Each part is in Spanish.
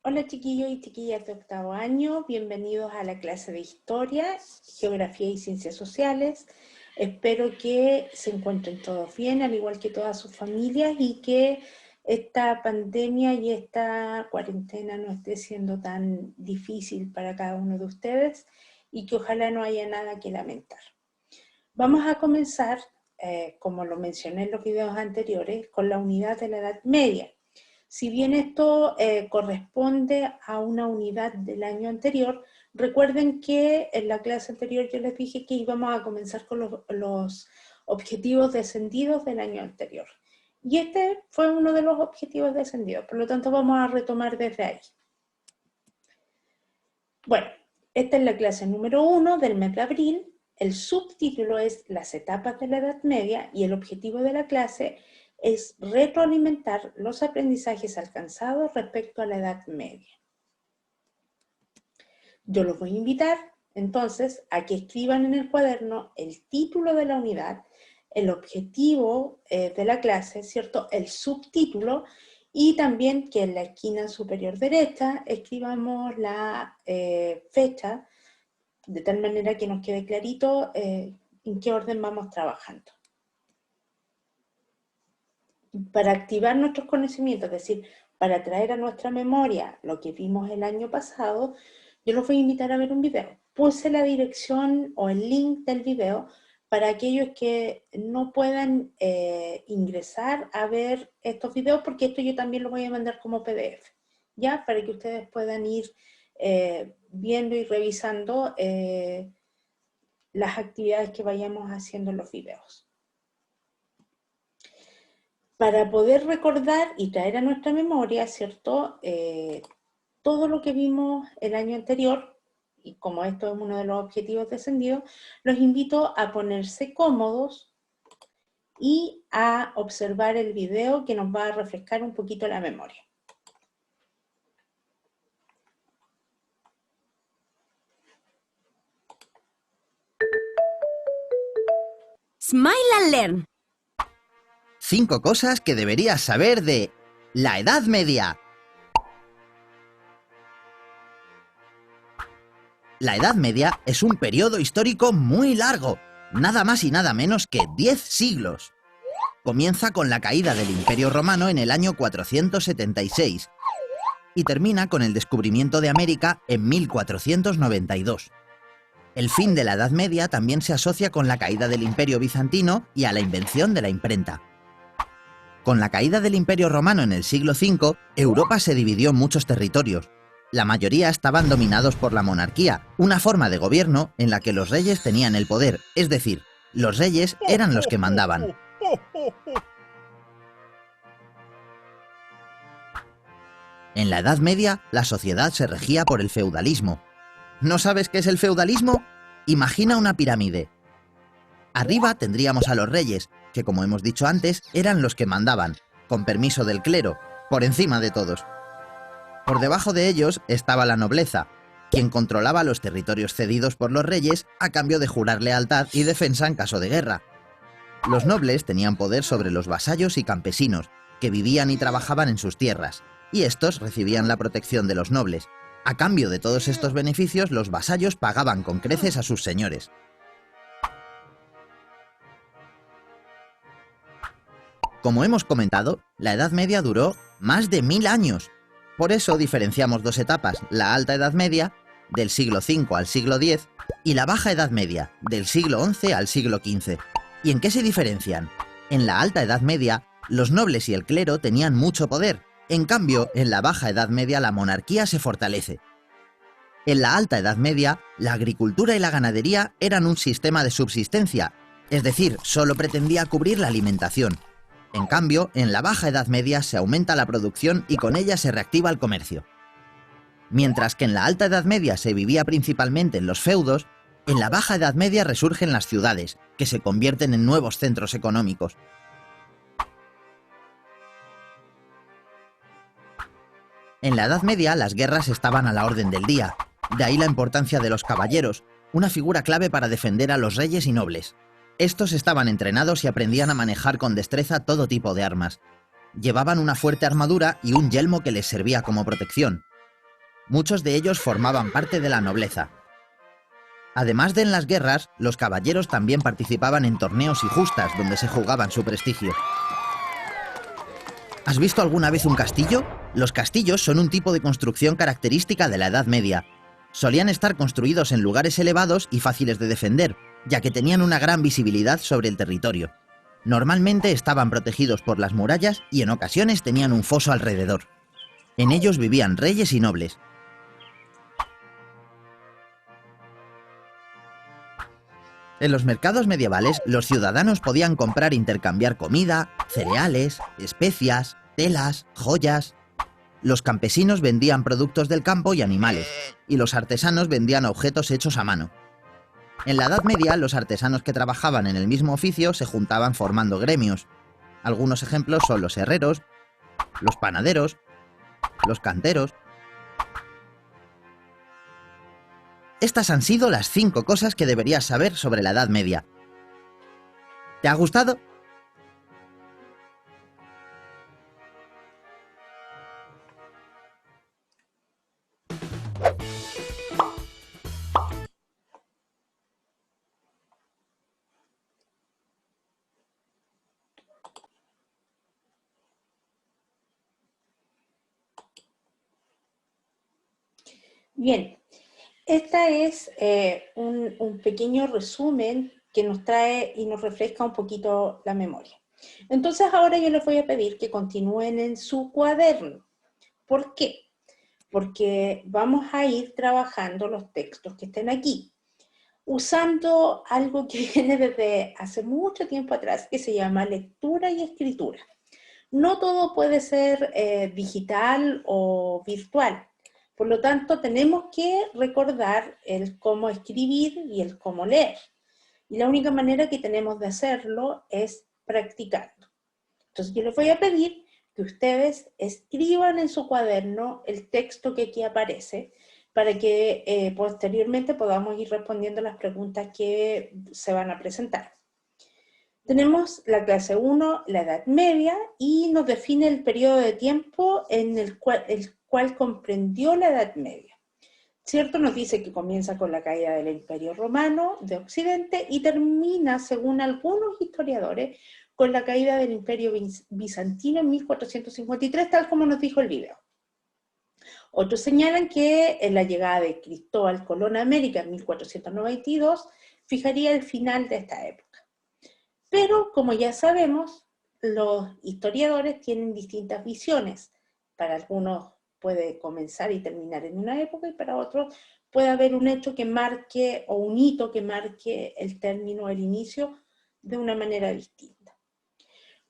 Hola chiquillos y chiquillas de octavo año, bienvenidos a la clase de Historia, Geografía y Ciencias Sociales. Espero que se encuentren todos bien, al igual que todas sus familias, y que esta pandemia y esta cuarentena no esté siendo tan difícil para cada uno de ustedes y que ojalá no haya nada que lamentar. Vamos a comenzar, como lo mencioné en los videos anteriores, con la unidad de la Edad Media. Si bien esto corresponde a una unidad del año anterior, recuerden que en la clase anterior yo les dije que íbamos a comenzar con los objetivos descendidos del año anterior. Y este fue uno de los objetivos descendidos, por lo tanto vamos a retomar desde ahí. Bueno, esta es la clase número 1 del mes de abril. El subtítulo es Las etapas de la Edad Media y el objetivo de la clase es retroalimentar los aprendizajes alcanzados respecto a la Edad Media. Yo los voy a invitar entonces a que escriban en el cuaderno el título de la unidad, el objetivo de la clase, ¿cierto? El subtítulo, y también que en la esquina superior derecha escribamos la fecha, de tal manera que nos quede clarito en qué orden vamos trabajando. Para activar nuestros conocimientos, es decir, para traer a nuestra memoria lo que vimos el año pasado, yo los voy a invitar a ver un video. Puse la dirección o el link del video para aquellos que no puedan ingresar a ver estos videos, porque esto yo también lo voy a mandar como PDF, ¿ya? Para que ustedes puedan ir viendo y revisando las actividades que vayamos haciendo en los videos. Para poder recordar y traer a nuestra memoria, ¿cierto? Todo lo que vimos el año anterior, y como esto es uno de los objetivos descendidos, los invito a ponerse cómodos y a observar el video que nos va a refrescar un poquito la memoria. Smile and Learn. 5 cosas que deberías saber de la Edad Media. La Edad Media es un periodo histórico muy largo, nada más y nada menos que 10 siglos. Comienza con la caída del Imperio Romano en el año 476 y termina con el descubrimiento de América en 1492. El fin de la Edad Media también se asocia con la caída del Imperio Bizantino y a la invención de la imprenta. Con la caída del Imperio Romano en el siglo V, Europa se dividió en muchos territorios. La mayoría estaban dominados por la monarquía, una forma de gobierno en la que los reyes tenían el poder, es decir, los reyes eran los que mandaban. En la Edad Media, la sociedad se regía por el feudalismo. ¿No sabes qué es el feudalismo? Imagina una pirámide. Arriba tendríamos a los reyes, que como hemos dicho antes, eran los que mandaban, con permiso del clero, por encima de todos. Por debajo de ellos estaba la nobleza, quien controlaba los territorios cedidos por los reyes a cambio de jurar lealtad y defensa en caso de guerra. Los nobles tenían poder sobre los vasallos y campesinos, que vivían y trabajaban en sus tierras, y estos recibían la protección de los nobles. A cambio de todos estos beneficios, los vasallos pagaban con creces a sus señores. Como hemos comentado, la Edad Media duró más de 1000 años. Por eso diferenciamos dos etapas, la Alta Edad Media, del siglo V al siglo X, y la Baja Edad Media, del siglo XI al siglo XV. ¿Y en qué se diferencian? En la Alta Edad Media, los nobles y el clero tenían mucho poder. En cambio, en la Baja Edad Media la monarquía se fortalece. En la Alta Edad Media, la agricultura y la ganadería eran un sistema de subsistencia, es decir, solo pretendía cubrir la alimentación. En cambio, en la Baja Edad Media se aumenta la producción y con ella se reactiva el comercio. Mientras que en la Alta Edad Media se vivía principalmente en los feudos, en la Baja Edad Media resurgen las ciudades, que se convierten en nuevos centros económicos. En la Edad Media las guerras estaban a la orden del día, de ahí la importancia de los caballeros, una figura clave para defender a los reyes y nobles. Estos estaban entrenados y aprendían a manejar con destreza todo tipo de armas. Llevaban una fuerte armadura y un yelmo que les servía como protección. Muchos de ellos formaban parte de la nobleza. Además de en las guerras, los caballeros también participaban en torneos y justas donde se jugaban su prestigio. ¿Has visto alguna vez un castillo? Los castillos son un tipo de construcción característica de la Edad Media. Solían estar construidos en lugares elevados y fáciles de defender, ya que tenían una gran visibilidad sobre el territorio. Normalmente estaban protegidos por las murallas y en ocasiones tenían un foso alrededor. En ellos vivían reyes y nobles. En los mercados medievales, los ciudadanos podían comprar e intercambiar comida, cereales, especias, telas, joyas. Los campesinos vendían productos del campo y animales, y los artesanos vendían objetos hechos a mano. En la Edad Media, los artesanos que trabajaban en el mismo oficio se juntaban formando gremios. Algunos ejemplos son los herreros, los panaderos, los canteros. Estas han sido las 5 cosas que deberías saber sobre la Edad Media. ¿Te ha gustado? Bien, este es un pequeño resumen que nos trae y nos refresca un poquito la memoria. Entonces ahora yo les voy a pedir que continúen en su cuaderno. ¿Por qué? Porque vamos a ir trabajando los textos que estén aquí, usando algo que viene desde hace mucho tiempo atrás, que se llama lectura y escritura. No todo puede ser digital o virtual. Por lo tanto, tenemos que recordar el cómo escribir y el cómo leer. Y la única manera que tenemos de hacerlo es practicando. Entonces, yo les voy a pedir que ustedes escriban en su cuaderno el texto que aquí aparece para que posteriormente podamos ir respondiendo las preguntas que se van a presentar. Tenemos la clase 1, la Edad Media, y nos define el periodo de tiempo en el cual comprendió la Edad Media. ¿Cierto? Nos dice que comienza con la caída del Imperio Romano de Occidente y termina, según algunos historiadores, con la caída del Imperio Bizantino en 1453, tal como nos dijo el video. Otros señalan que la llegada de Cristóbal Colón a América en 1492 fijaría el final de esta época. Pero, como ya sabemos, los historiadores tienen distintas visiones. Para algunos puede comenzar y terminar en una época y para otros puede haber un hecho que marque o un hito que marque el término o el inicio de una manera distinta.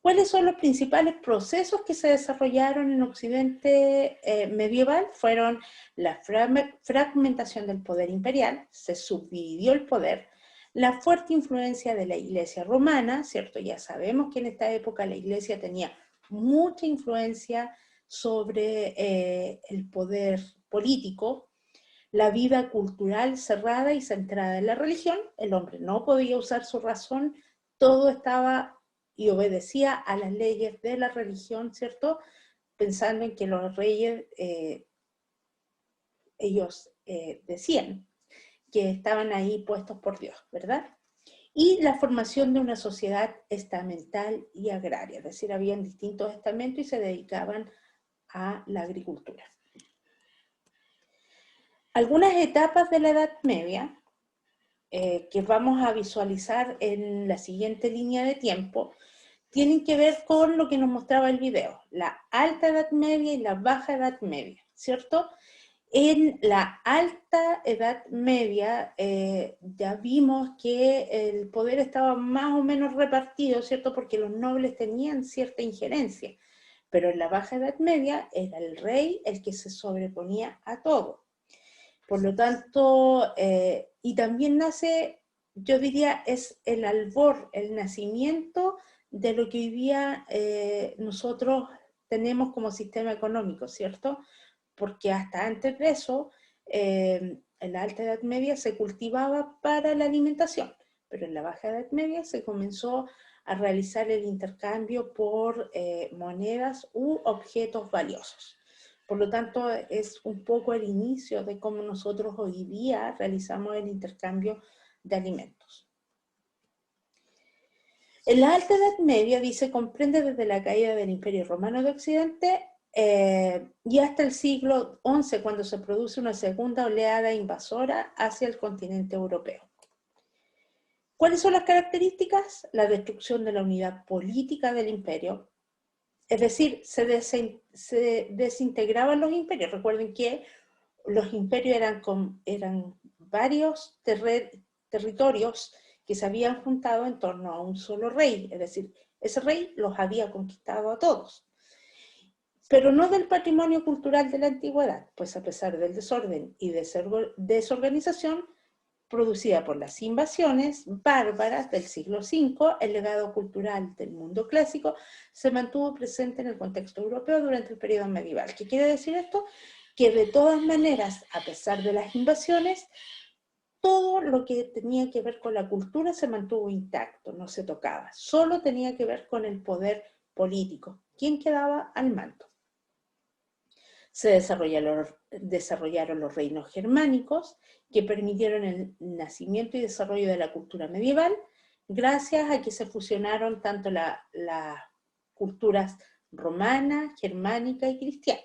¿Cuáles son los principales procesos que se desarrollaron en Occidente medieval? Fueron la fragmentación del poder imperial, se subdividió el poder, la fuerte influencia de la Iglesia romana, ¿cierto? Ya sabemos que en esta época la Iglesia tenía mucha influencia sobre el poder político, la vida cultural cerrada y centrada en la religión, el hombre no podía usar su razón, todo estaba y obedecía a las leyes de la religión, ¿cierto? Pensando en que los reyes, ellos decían que estaban ahí puestos por Dios, ¿verdad? Y la formación de una sociedad estamental y agraria, es decir, habían distintos estamentos y se dedicaban a la agricultura. Algunas etapas de la Edad Media que vamos a visualizar en la siguiente línea de tiempo tienen que ver con lo que nos mostraba el video, la alta Edad Media y la baja Edad Media, ¿cierto? En la alta Edad Media ya vimos que el poder estaba más o menos repartido, ¿cierto? Porque los nobles tenían cierta injerencia, pero en la baja Edad Media era el rey el que se sobreponía a todo. Por lo tanto, y también nace, yo diría, es el albor, el nacimiento de lo que hoy día nosotros tenemos como sistema económico, ¿cierto? Porque hasta antes de eso, en la Alta Edad Media se cultivaba para la alimentación, pero en la Baja Edad Media se comenzó a realizar el intercambio por monedas u objetos valiosos. Por lo tanto, es un poco el inicio de cómo nosotros hoy día realizamos el intercambio de alimentos. En la Alta Edad Media, dice, comprende desde la caída del Imperio Romano de Occidente y hasta el siglo XI, cuando se produce una segunda oleada invasora hacia el continente europeo. ¿Cuáles son las características? La destrucción de la unidad política del imperio, es decir, se desintegraban los imperios. Recuerden que los imperios eran varios territorios que se habían juntado en torno a un solo rey, es decir, ese rey los había conquistado a todos. Pero no del patrimonio cultural de la antigüedad, pues a pesar del desorden y desorganización producida por las invasiones bárbaras del siglo V, el legado cultural del mundo clásico se mantuvo presente en el contexto europeo durante el periodo medieval. ¿Qué quiere decir esto? Que de todas maneras, a pesar de las invasiones, todo lo que tenía que ver con la cultura se mantuvo intacto, no se tocaba. Solo tenía que ver con el poder político. ¿Quién quedaba al mando? Se desarrollaron los reinos germánicos, que permitieron el nacimiento y desarrollo de la cultura medieval, gracias a que se fusionaron tanto las culturas romana, germánica y cristiana,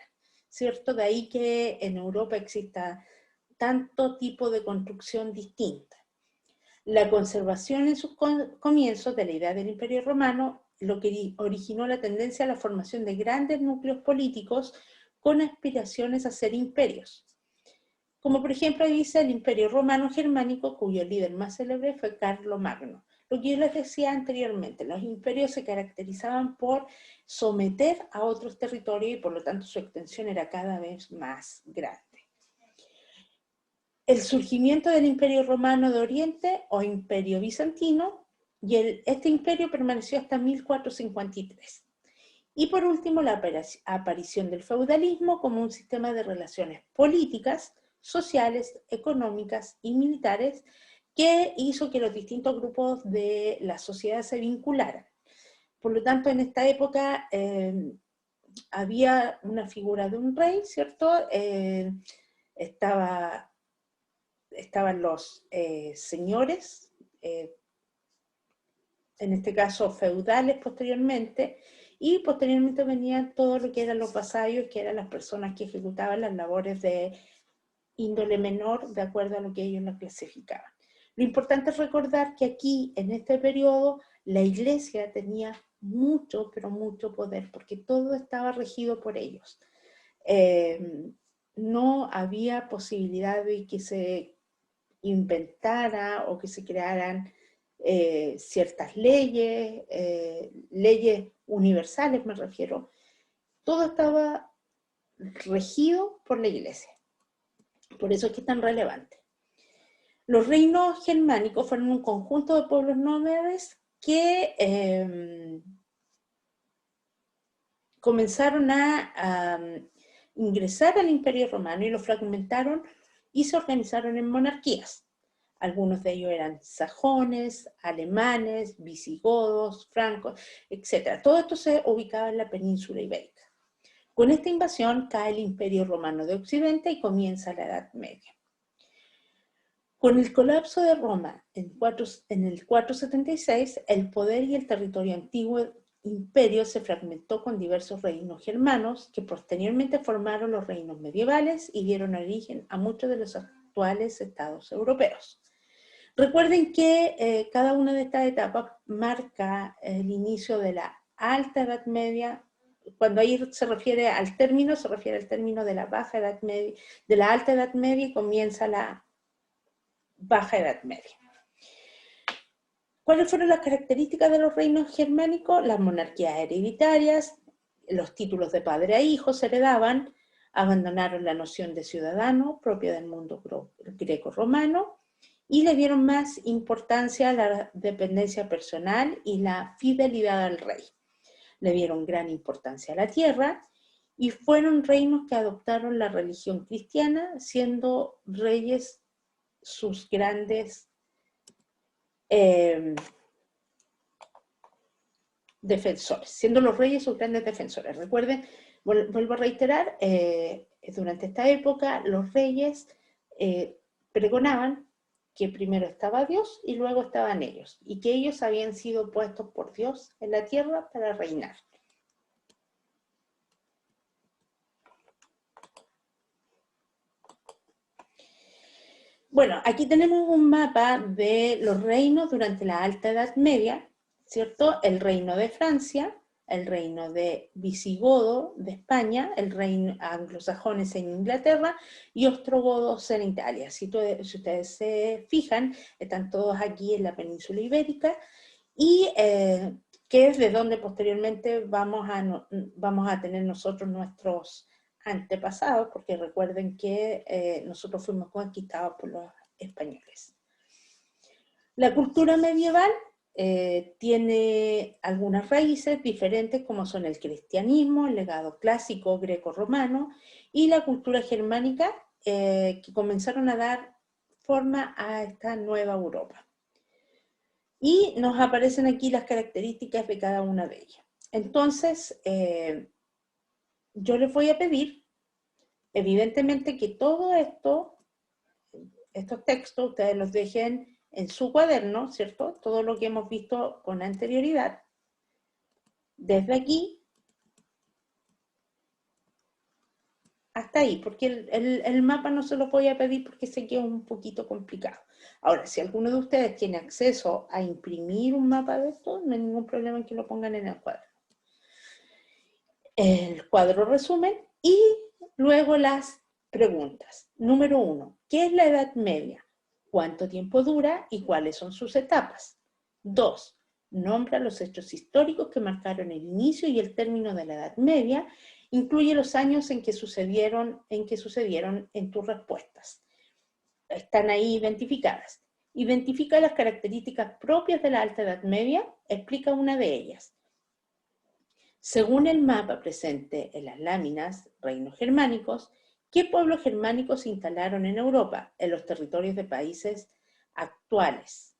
¿cierto? De ahí que en Europa exista tanto tipo de construcción distinta. La conservación en sus comienzos de la idea del Imperio Romano, lo que originó la tendencia a la formación de grandes núcleos políticos con aspiraciones a ser imperios. Como por ejemplo dice el Imperio Romano Germánico, cuyo líder más célebre fue Carlomagno. Lo que yo les decía anteriormente, los imperios se caracterizaban por someter a otros territorios y por lo tanto su extensión era cada vez más grande. El surgimiento del Imperio Romano de Oriente o Imperio Bizantino, y este imperio permaneció hasta 1453. Y por último, la aparición del feudalismo como un sistema de relaciones políticas, sociales, económicas y militares que hizo que los distintos grupos de la sociedad se vincularan. Por lo tanto, en esta época había una figura de un rey, ¿cierto? Estaban los señores, en este caso feudales posteriormente, y posteriormente venían todo lo que eran los vasallos, que eran las personas que ejecutaban las labores de índole menor, de acuerdo a lo que ellos las clasificaban. Lo importante es recordar que aquí, en este periodo, la iglesia tenía mucho, pero mucho poder, porque todo estaba regido por ellos. No había posibilidad de que se inventara o que se crearan ciertas leyes, leyes universales me refiero. Todo estaba regido por la iglesia. Por eso es que es tan relevante. Los reinos germánicos fueron un conjunto de pueblos nómades que comenzaron a ingresar al Imperio Romano y lo fragmentaron y se organizaron en monarquías. Algunos de ellos eran sajones, alemanes, visigodos, francos, etc. Todo esto se ubicaba en la península ibérica. Con esta invasión cae el Imperio Romano de Occidente y comienza la Edad Media. Con el colapso de Roma en el 476, el poder y el territorio antiguo imperio se fragmentó con diversos reinos germanos que posteriormente formaron los reinos medievales y dieron origen a muchos de los actuales estados europeos. Recuerden que cada una de estas etapas marca el inicio de la Alta Edad Media. Cuando ahí se refiere al término de la Baja Edad Media, de la Alta Edad Media y comienza la Baja Edad Media. ¿Cuáles fueron las características de los reinos germánicos? Las monarquías hereditarias, los títulos de padre a hijo se heredaban, abandonaron la noción de ciudadano propia del mundo greco-romano y le dieron más importancia a la dependencia personal y la fidelidad al rey. Le dieron gran importancia a la tierra y fueron reinos que adoptaron la religión cristiana, siendo reyes sus grandes defensores, siendo los reyes sus grandes defensores. Recuerden, Vuelvo a reiterar, durante esta época los reyes pregonaban que primero estaba Dios y luego estaban ellos, y que ellos habían sido puestos por Dios en la tierra para reinar. Bueno, aquí tenemos un mapa de los reinos durante la Alta Edad Media, ¿cierto? El reino de Francia, el reino de visigodo de España, el reino anglosajones en Inglaterra y ostrogodos en Italia. Si ustedes se fijan, están todos aquí en la península ibérica, y que es de donde posteriormente vamos a tener nosotros nuestros antepasados, porque recuerden que nosotros fuimos conquistados por los españoles. La cultura medieval tiene algunas raíces diferentes, como son el cristianismo, el legado clásico greco-romano y la cultura germánica, que comenzaron a dar forma a esta nueva Europa. Y nos aparecen aquí las características de cada una de ellas. Entonces, yo les voy a pedir, evidentemente, que todo esto, estos textos, ustedes los dejen en su cuaderno, ¿cierto? Todo lo que hemos visto con anterioridad. Desde aquí hasta ahí, porque el mapa no se lo voy a pedir porque sé que es un poquito complicado. Ahora, si alguno de ustedes tiene acceso a imprimir un mapa de esto, no hay ningún problema en que lo pongan en el cuadro. El cuadro resumen y luego las preguntas. Número 1, ¿qué es la Edad Media? ¿Cuánto tiempo dura y cuáles son sus etapas? 2, nombra los hechos históricos que marcaron el inicio y el término de la Edad Media. Incluye los años en que sucedieron en tus respuestas. Están ahí identificadas. Identifica las características propias de la Alta Edad Media, explica una de ellas. Según el mapa presente en las láminas, reinos germánicos, ¿qué pueblos germánicos se instalaron en Europa, en los territorios de países actuales?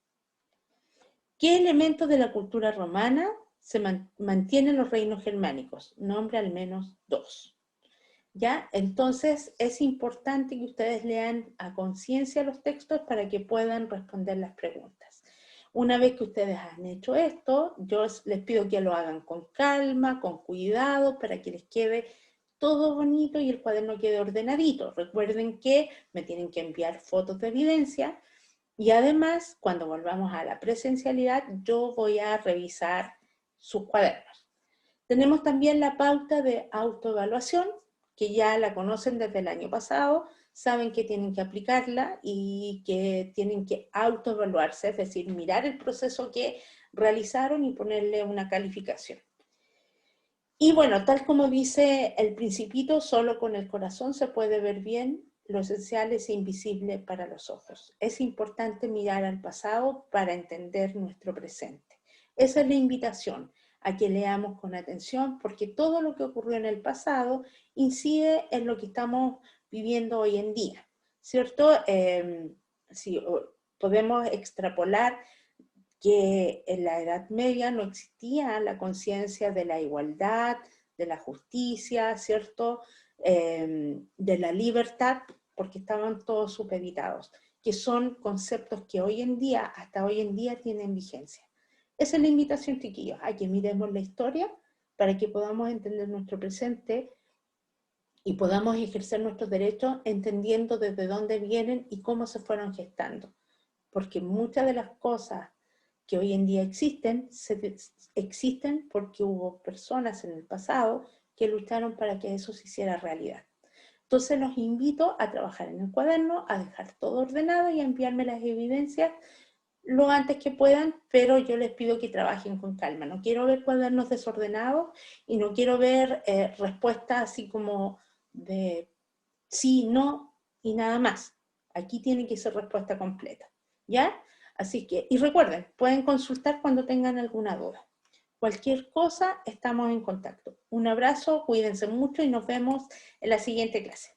¿Qué elementos de la cultura romana se mantienen en los reinos germánicos? Nombre al menos 2. ¿Ya? Entonces es importante que ustedes lean a conciencia los textos para que puedan responder las preguntas. Una vez que ustedes han hecho esto, yo les pido que lo hagan con calma, con cuidado, para que les quede todo bonito y el cuaderno quede ordenadito. Recuerden que me tienen que enviar fotos de evidencia y además, cuando volvamos a la presencialidad, yo voy a revisar sus cuadernos. Tenemos también la pauta de autoevaluación, que ya la conocen desde el año pasado, saben que tienen que aplicarla y que tienen que autoevaluarse, es decir, mirar el proceso que realizaron y ponerle una calificación. Y bueno, tal como dice el principito, solo con el corazón se puede ver bien, lo esencial es invisible para los ojos. Es importante mirar al pasado para entender nuestro presente. Esa es la invitación, a que leamos con atención, porque todo lo que ocurrió en el pasado incide en lo que estamos viviendo hoy en día, ¿cierto? Si podemos extrapolar que en la Edad Media no existía la conciencia de la igualdad, de la justicia, ¿cierto? De la libertad, porque estaban todos supeditados, que son conceptos que hoy en día, hasta hoy en día, tienen vigencia. Esa es la invitación, chiquillos, a que miremos la historia para que podamos entender nuestro presente y podamos ejercer nuestros derechos entendiendo desde dónde vienen y cómo se fueron gestando. Porque muchas de las cosas que hoy en día existen porque hubo personas en el pasado que lucharon para que eso se hiciera realidad. Entonces los invito a trabajar en el cuaderno, a dejar todo ordenado y a enviarme las evidencias lo antes que puedan, pero yo les pido que trabajen con calma. No quiero ver cuadernos desordenados y no quiero ver respuestas así como de sí, no y nada más. Aquí tiene que ser respuesta completa, ¿ya? Así que, y recuerden, pueden consultar cuando tengan alguna duda. Cualquier cosa, estamos en contacto. Un abrazo, cuídense mucho y nos vemos en la siguiente clase.